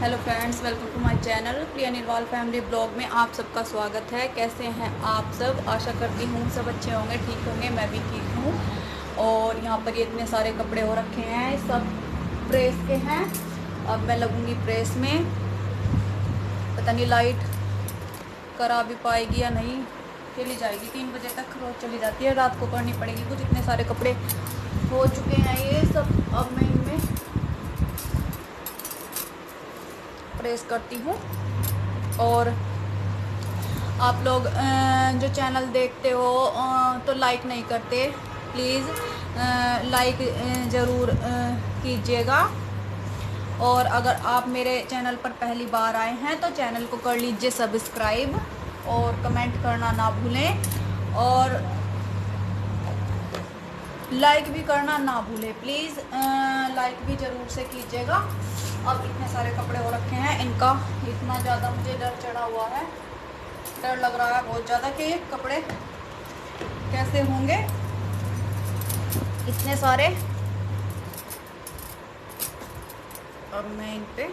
Hello friends, welcome to my channel Priya Nirwal family blog में आप सबका स्वागत है। कैसे हैं आप सब? आशा करती हूँ सब अच्छे होंगे, ठीक होंगे। मैं भी ठीक हूँ। और यहाँ पर ये इतने सारे कपड़े हो रखे हैं, सब प्रेस के हैं। अब मैं लगूँगी प्रेस में। पता नहीं लाइट करा भी पाएगी या नहीं। चली जाएगी 3 बजे तक, रोज़ चली जाती है, रात को करनी पड़ेगी। कुछ इतने सारे कपड़े हो चुके हैं ये सब। अब मैं इनमें प्रेस करती हूँ। और आप लोग जो चैनल देखते हो तो लाइक नहीं करते, प्लीज़ लाइक ज़रूर कीजिएगा। और अगर आप मेरे चैनल पर पहली बार आए हैं तो चैनल को कर लीजिए सब्सक्राइब और कमेंट करना ना भूलें, और लाइक भी करना ना भूलें। प्लीज़ लाइक भी ज़रूर से कीजिएगा। अब इतने सारे कपड़े हो रखे हैं, इनका इतना ज़्यादा मुझे डर चढ़ा हुआ है। डर लग रहा है बहुत ज़्यादा कि ये कपड़े कैसे होंगे, इतने सारे। अब मैं इन पे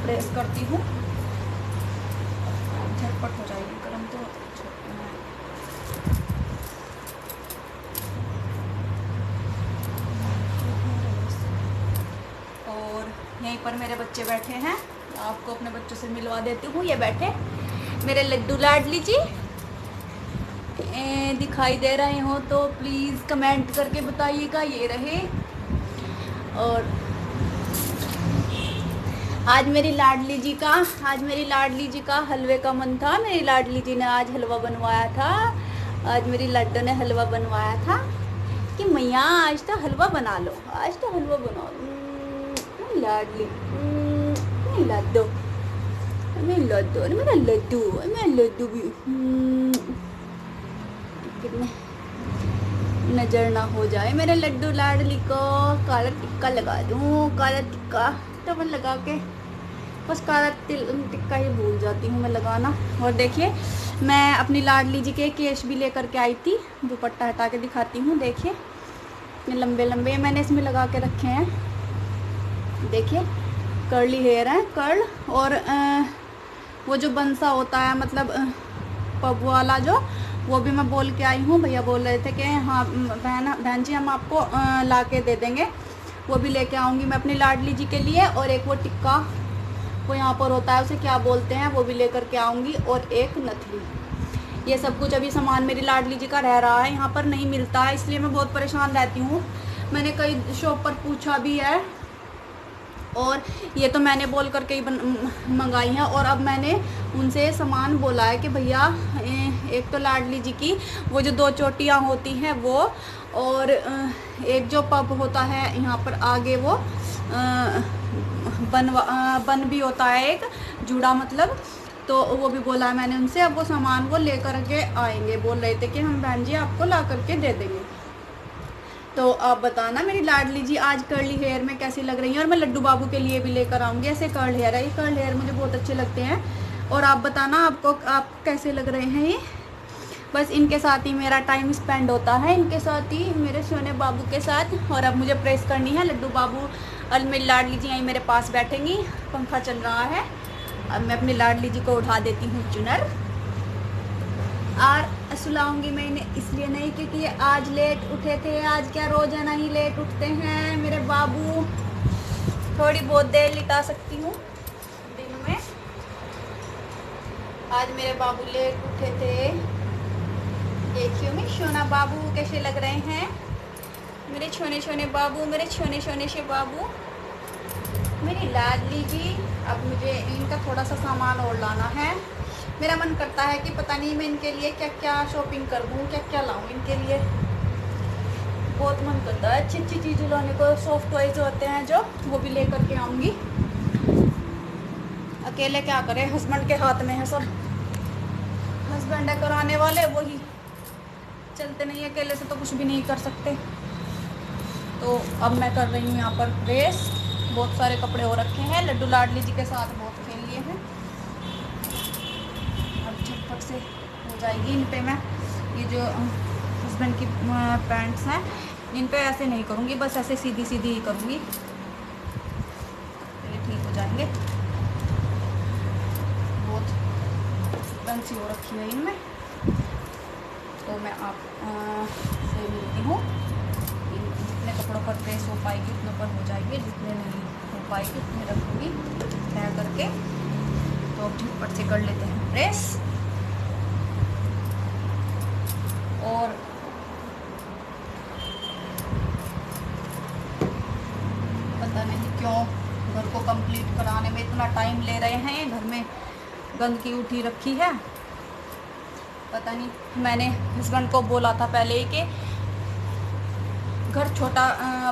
प्रेस करती हूँ, झटपट हो जाएगी गरम तो। और यहीं पर मेरे बच्चे बैठे हैं, आपको अपने बच्चों से मिलवा देती हूँ। ये बैठे मेरे लड्डू लाडली जी। दिखाई दे रहे हो तो प्लीज़ कमेंट करके बताइएगा। ये रहे। और आज मेरी लाडली जी का हलवे का मन था। मेरी लाडली जी ने आज हलवा बनवाया था। आज मेरी लड्डू ने हलवा बनवाया था कि मैया आज तो हलवा बना लो, आज तो हलवा बना लो। लाडली लड्डू, मेरा लड्डू भी कितने नज़र ना हो जाए मेरे लड्डू लाडली को। काला टिक्का लगा दूँ, काला टिक्का तो मैं लगा के बस काला टिक्का ही भूल जाती हूँ मैं लगाना। और देखिए मैं अपनी लाडली जी के केश भी लेकर के आई थी। दुपट्टा हटा के दिखाती हूँ। देखिए इतने लंबे लंबे मैंने इसमें लगा के रखे हैं। देखिए कर्ली हेयर है, कर्ल। और वो जो बंसा होता है, मतलब पब वाला जो, वो भी मैं बोल के आई हूँ। भैया बोल रहे थे कि हाँ बहन जी हम आपको ला के दे देंगे। वो भी लेके आऊँगी मैं अपनी लाडली जी के लिए। और एक वो टिक्का वो यहाँ पर होता है, उसे क्या बोलते हैं, वो भी लेकर के आऊँगी। और एक नथली। ये सब कुछ अभी सामान मेरी लाडली जी का रह रहा है, यहाँ पर नहीं मिलता है, इसलिए मैं बहुत परेशान रहती हूँ। मैंने कई शॉप पर पूछा भी है, और ये तो मैंने बोल करके ही मंगाई हैं। और अब मैंने उनसे सामान बोला है कि भैया एक तो लाडली जी की वो जो 2 चोटियाँ होती हैं वो, और एक जो पब होता है यहाँ पर आगे वो बन भी होता है, एक जूड़ा मतलब। तो वो भी बोला है मैंने उनसे। अब वो सामान वो लेकर के आएंगे। बोल रहे थे कि हम बहन जी आपको ला करके दे देंगे। तो आप बताना मेरी लाडली जी आज कर्ली हेयर में कैसी लग रही है। और मैं लड्डू बाबू के लिए भी लेकर आऊँगी ऐसे कर्ल हेयर है। ये कर्ल हेयर मुझे बहुत अच्छे लगते हैं। और आप बताना आप कैसे लग रहे हैं ये। बस इनके साथ ही मेरा टाइम स्पेंड होता है, इनके साथ ही, मेरे सोने बाबू के साथ। और अब मुझे प्रेस करनी है। लड्डू बाबू और मेरी लाडली जी यहीं मेरे पास बैठेंगी। पंखा चल रहा है। अब मैं अपनी लाडली जी को उठा देती हूँ चुनर। और सुलाऊंगी मैं इन्हें इसलिए नहीं क्योंकि ये आज लेट उठे थे। आज क्या रोजाना ही लेट उठते हैं मेरे बाबू। थोड़ी बहुत देर लिटा सकती हूँ दिन में। आज मेरे बाबू लेट उठे थे। देखियो मैं सोना बाबू कैसे लग रहे हैं, मेरे छोने छोने बाबू, मेरे छोने छोने से बाबू, मेरी लाडली जी। अब मुझे इनका थोड़ा सा सामान और लाना है। मेरा मन करता है कि पता नहीं मैं इनके लिए क्या क्या शॉपिंग कर दूँ, क्या क्या लाऊं इनके लिए। बहुत मन करता है अच्छी अच्छी चीज़ें लाने को। सॉफ्ट टॉयज होते हैं जो, वो भी लेकर के आऊँगी। अकेले क्या करें, हस्बैंड के हाथ में है सब। हस्बैंड है कराने वाले, वही चलते नहीं, अकेले से तो कुछ भी नहीं कर सकते। तो अब मैं कर रही हूँ यहाँ पर प्रेस। बहुत सारे कपड़े हो रखे हैं, लड्डू लाडली जी के साथ बहुत खेल लिए हैं। अब झटपट से हो जाएगी। इन पे मैं ये जो हस्बैंड की पैंट्स हैं, इन पे ऐसे नहीं करूँगी, बस ऐसे सीधी सीधी ही करूँगी। के लिए ठीक हो जाएंगे। बहुत बंसी हो रखी है इनमें। तो मैं आप से मिलती हूँ। जितने कपड़ों पर प्रेस हो पाएगी उतने पर हो जाएगी, जितने नहीं हो पाएगी उतने रखूँगी तय करके। तो अब झटपट से कर लेते हैं प्रेस। और पता नहीं क्यों घर को कंप्लीट कराने में इतना टाइम ले रहे हैं। घर में गंदगी उठी रखी है, पता नहीं। मैंने हस्बैंड को बोला था पहले ही कि घर छोटा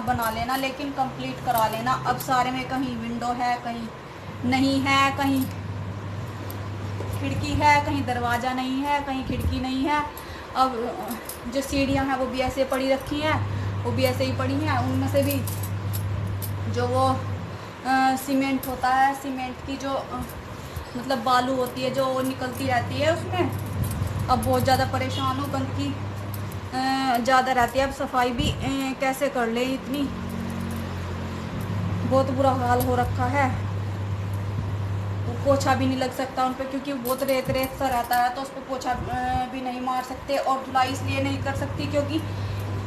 बना लेना लेकिन कंप्लीट करा लेना। अब सारे में कहीं विंडो है, कहीं नहीं है, कहीं खिड़की है, कहीं दरवाज़ा नहीं है, कहीं खिड़की नहीं है। अब जो सीढ़ियाँ हैं वो भी ऐसे पड़ी रखी हैं, वो भी ऐसे ही पड़ी हैं। उनमें से भी जो वो सीमेंट होता है, सीमेंट की जो मतलब बालू होती है जो निकलती रहती है उसमें। अब बहुत ज़्यादा परेशान हूँ, गंदगी ज़्यादा रहती है। अब सफाई भी कैसे कर ले, इतनी बहुत बुरा हाल हो रखा है। पोछा भी नहीं लग सकता उन पर क्योंकि बहुत रेत रेत सा रहता है, तो उस पर पोछा भी नहीं मार सकते। और धुलाई इसलिए नहीं कर सकती क्योंकि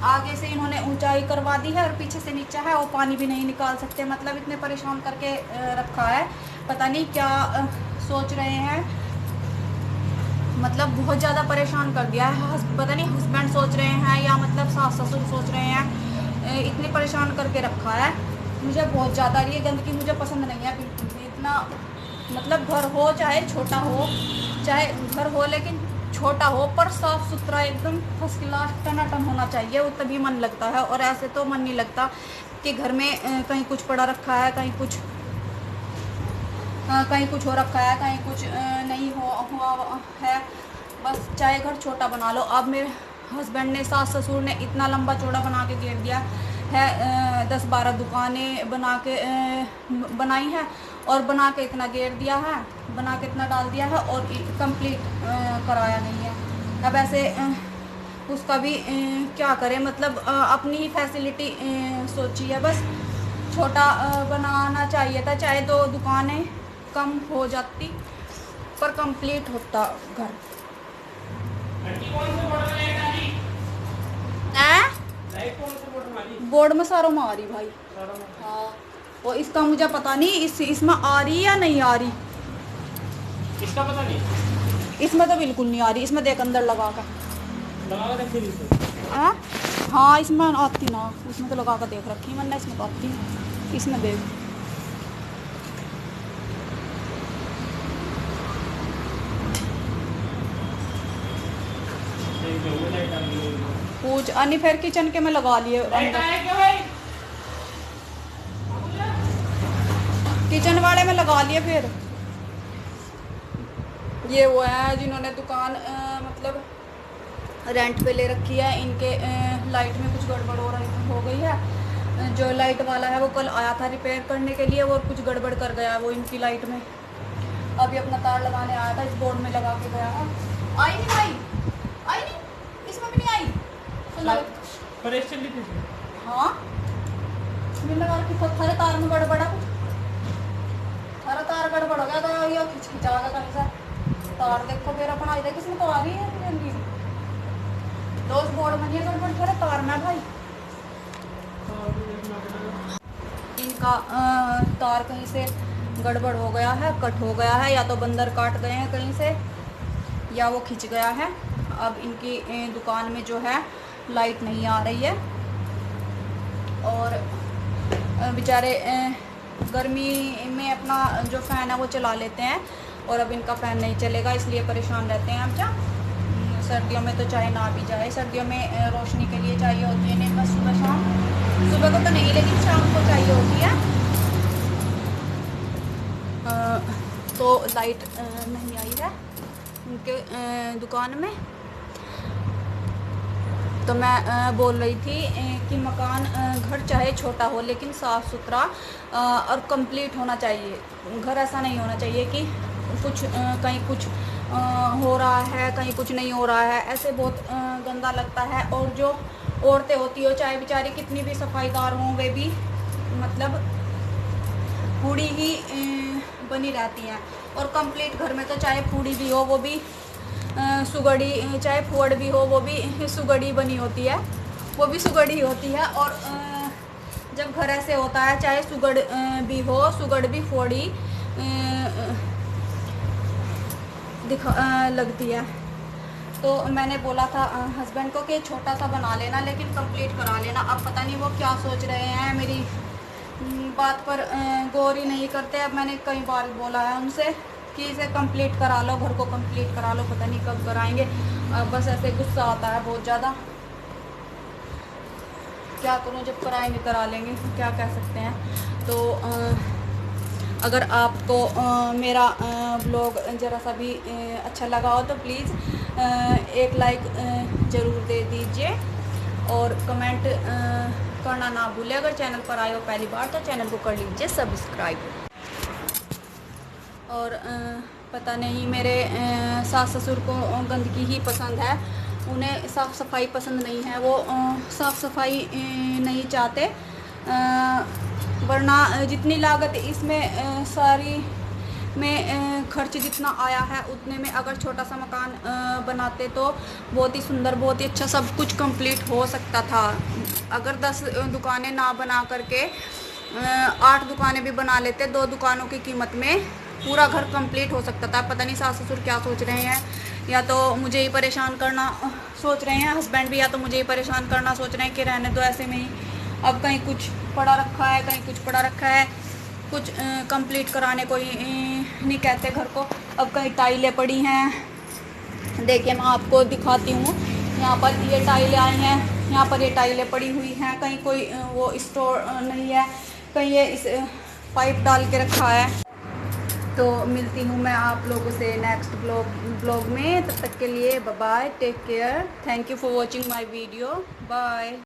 आगे से इन्होंने ऊंचाई करवा दी है और पीछे से नीचा है, और पानी भी नहीं निकाल सकते। मतलब इतने परेशान करके रखा है, पता नहीं क्या सोच रहे हैं। मतलब बहुत ज़्यादा परेशान कर दिया है। पता नहीं हस्बैंड सोच रहे हैं या मतलब सास ससुर सोच रहे हैं, इतने परेशान करके रखा है। मुझे बहुत ज़्यादा ये गंदगी मुझे पसंद नहीं है बिल्कुल भी। इतना मतलब घर हो चाहे छोटा हो, चाहे घर हो लेकिन छोटा हो पर साफ़ सुथरा एकदम फर्स्ट क्लास टनाटन होना चाहिए, वो तभी मन लगता है। और ऐसे तो मन नहीं लगता कि घर में कहीं कुछ पड़ा रखा है, कहीं कुछ हो रखा है, कहीं कुछ नहीं हुआ है। बस चाहे घर छोटा बना लो। अब मेरे हस्बैंड ने, सास ससुर ने इतना लंबा चौड़ा बना के घेर दिया है। 10-12 दुकानें बना के बनाई है और बना के इतना घेर दिया है, बना के इतना डाल दिया है और कंप्लीट कराया नहीं है। अब ऐसे उसका भी क्या करें, मतलब अपनी फैसिलिटी सोची है। बस छोटा बनाना चाहिए था, चाहे 2 दुकानें कम हो जाती पर कंप्लीट होता घर। बोर्ड में सारों में आ रही भाई। हाँ, और इसका मुझे पता नहीं इसमें आ रही या नहीं आ रही, इसका पता नहीं। इसमें तो बिल्कुल नहीं आ रही। इसमें देख अंदर लगा कर हाँ इसमें आती ना, इसमें तो लगा कर देख रखी मैंने, इसमें तो आती है। इसमें देख पूछ अन्य फिर किचन के में लगा लिए किचन वाले में लगा लिए। फिर ये वो है जिन्होंने दुकान मतलब रेंट पे ले रखी है, इनके लाइट में कुछ गड़बड़ हो गई है। जो लाइट वाला है वो कल आया था रिपेयर करने के लिए, वो कुछ गड़बड़ कर गया वो इनकी लाइट में। अभी अपना तार लगाने आया था, इस बोर्ड में लगा के गया है। आई नहीं भाई, आई नहीं, इसमें भी नहीं आई तो हाँ मैंने लगा कि थारे तार में गड़बड़ है, थारा तार गड़बड़ हो गया तो ये खिंचा गया कहीं से तार। देखो मेरा अपना इधर किसमें तो आ रही है जल्दी तो उस बोर्ड में ये गड़बड़ थारे तार में भाई। इनका तार कहीं से गड़बड़ हो गया है, कट हो गया है, या तो बंदर काट गए हैं कहीं से या वो खिंच गया है। अब इनकी दुकान में जो है लाइट नहीं आ रही है और बेचारे गर्मी में अपना जो फ़ैन है वो चला लेते हैं और अब इनका फ़ैन नहीं चलेगा इसलिए परेशान रहते हैं। अब क्या सर्दियों में तो चाहे ना भी जाए, सर्दियों में रोशनी के लिए चाहिए होती है इन्हें बस सुबह शाम, सुबह को तो नहीं लेकिन शाम को चाहिए होती है। तो लाइट नहीं आई है उनके दुकान में। तो मैं बोल रही थी कि मकान घर चाहे छोटा हो लेकिन साफ़ सुथरा और कंप्लीट होना चाहिए। घर ऐसा नहीं होना चाहिए कि कुछ कहीं कुछ हो रहा है कहीं कुछ नहीं हो रहा है, ऐसे बहुत गंदा लगता है। और जो औरतें होती हो चाहे बेचारी कितनी भी सफाईदार हों वे भी मतलब फूडी ही बनी रहती हैं। और कंप्लीट घर में तो चाहे फूडी भी हो वो भी सुगड़ी, चाहे फुअड़ भी हो वो भी सुगड़ी बनी होती है, वो भी सुगड़ी होती है। और जब घर ऐसे होता है चाहे सुगड़ भी हो, सुगड़ भी फोड़ी लगती है। तो मैंने बोला था हस्बैंड को कि छोटा सा बना लेना लेकिन कंप्लीट करा लेना। अब पता नहीं वो क्या सोच रहे हैं, मेरी बात पर गौर ही नहीं करते। अब मैंने कई बार बोला है उनसे कि इसे कंप्लीट करा लो, घर को कंप्लीट करा लो, पता नहीं कब कराएंगे। बस ऐसे गुस्सा आता है बहुत ज़्यादा। क्या करूं, जब कराएंगे करा लेंगे, क्या कह सकते हैं। तो अगर आपको मेरा ब्लॉग ज़रा सा भी अच्छा लगा हो तो प्लीज़ एक लाइक ज़रूर दे दीजिए और कमेंट करना ना भूलें। अगर चैनल पर आए हो पहली बार तो चैनल को कर लीजिए सब्सक्राइब। और पता नहीं मेरे सास ससुर को गंदगी ही पसंद है, उन्हें साफ़ सफाई पसंद नहीं है। वो साफ़ सफाई नहीं चाहते, वरना जितनी लागत इसमें सारी में खर्च जितना आया है उतने में अगर छोटा सा मकान बनाते तो बहुत ही सुंदर, बहुत ही अच्छा सब कुछ कंप्लीट हो सकता था। अगर 10 दुकानें ना बना करके 8 दुकानें भी बना लेते, 2 दुकानों की कीमत में पूरा घर कंप्लीट हो सकता था। पता नहीं सास ससुर क्या सोच रहे हैं, या तो मुझे ही परेशान करना सोच रहे हैं हस्बैंड भी, या तो मुझे ही परेशान करना सोच रहे हैं कि रहने दो ऐसे में ही। अब कहीं कुछ पड़ा रखा है, कहीं कुछ पड़ा रखा है, कुछ कंप्लीट कराने को ही नहीं कहते घर को। अब कहीं टाइलें पड़ी हैं, देखिए मैं आपको दिखाती हूँ। यहाँ पर ये टाइलें आई हैं, यहाँ पर ये टाइलें पड़ी हुई हैं, कहीं कोई वो स्टोर नहीं है, कहीं ये इस पाइप डाल के रखा है। तो मिलती हूँ मैं आप लोगों से नेक्स्ट ब्लॉग में। तब तक के लिए bye bye, take care, thank you for watching my video, bye.